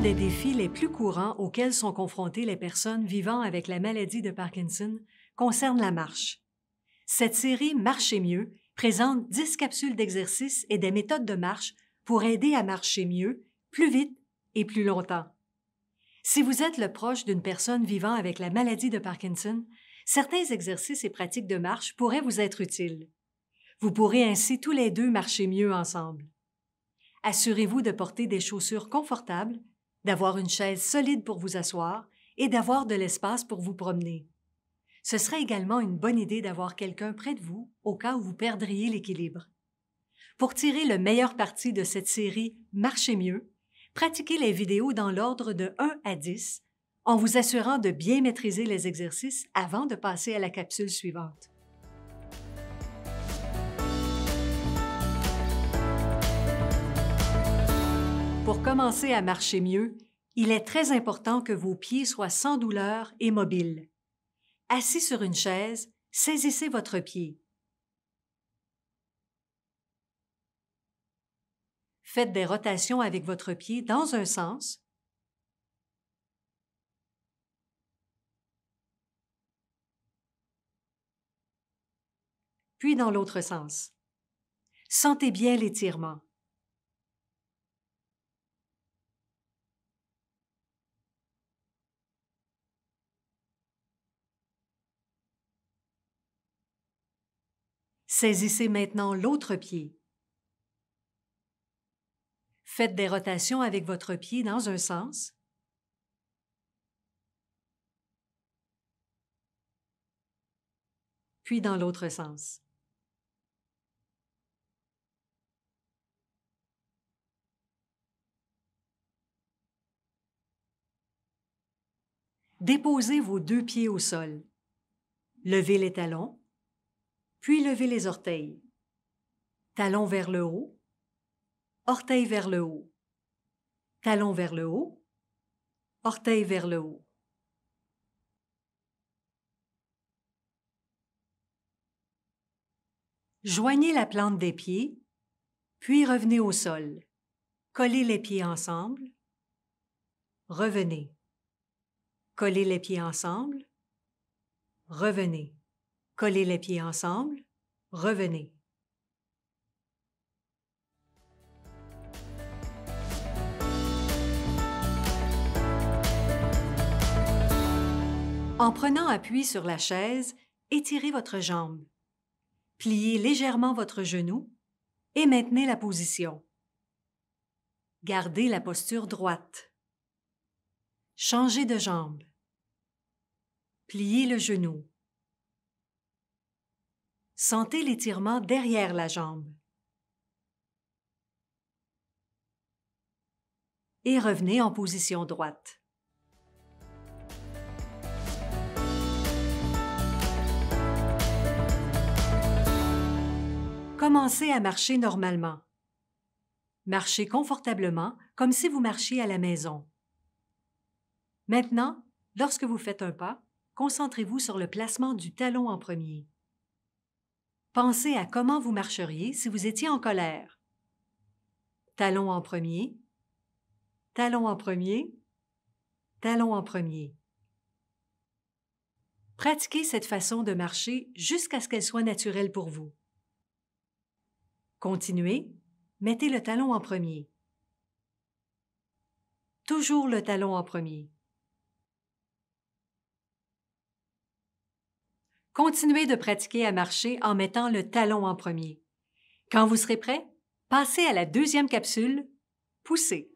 des défis les plus courants auxquels sont confrontées les personnes vivant avec la maladie de Parkinson concerne la marche. Cette série Marcher mieux présente 10 capsules d'exercices et des méthodes de marche pour aider à marcher mieux, plus vite et plus longtemps. Si vous êtes le proche d'une personne vivant avec la maladie de Parkinson, certains exercices et pratiques de marche pourraient vous être utiles. Vous pourrez ainsi tous les deux marcher mieux ensemble. Assurez-vous de porter des chaussures confortables, d'avoir une chaise solide pour vous asseoir et d'avoir de l'espace pour vous promener. Ce serait également une bonne idée d'avoir quelqu'un près de vous au cas où vous perdriez l'équilibre. Pour tirer le meilleur parti de cette série Marcher mieux, pratiquez les vidéos dans l'ordre de 1 à 10 en vous assurant de bien maîtriser les exercices avant de passer à la capsule suivante. Pour commencer à marcher mieux, il est très important que vos pieds soient sans douleur et mobiles. Assis sur une chaise, saisissez votre pied. Faites des rotations avec votre pied dans un sens, puis dans l'autre sens. Sentez bien l'étirement. Saisissez maintenant l'autre pied. Faites des rotations avec votre pied dans un sens, puis dans l'autre sens. Déposez vos deux pieds au sol. Levez les talons, puis levez les orteils. Talons vers le haut, orteils vers le haut. Talons vers le haut, orteils vers le haut. Joignez la plante des pieds, puis revenez au sol. Collez les pieds ensemble. Revenez. Collez les pieds ensemble. Revenez. Collez les pieds ensemble. Revenez. En prenant appui sur la chaise, étirez votre jambe. Pliez légèrement votre genou et maintenez la position. Gardez la posture droite. Changez de jambe. Pliez le genou. Sentez l'étirement derrière la jambe. Et revenez en position droite. Commencez à marcher normalement. Marchez confortablement, comme si vous marchiez à la maison. Maintenant, lorsque vous faites un pas, concentrez-vous sur le placement du talon en premier. Pensez à comment vous marcheriez si vous étiez en colère. Talon en premier, talon en premier, talon en premier. Pratiquez cette façon de marcher jusqu'à ce qu'elle soit naturelle pour vous. Continuez, mettez le talon en premier. Toujours le talon en premier. Continuez de pratiquer à marcher en mettant le talon en premier. Quand vous serez prêt, passez à la deuxième capsule, poussez.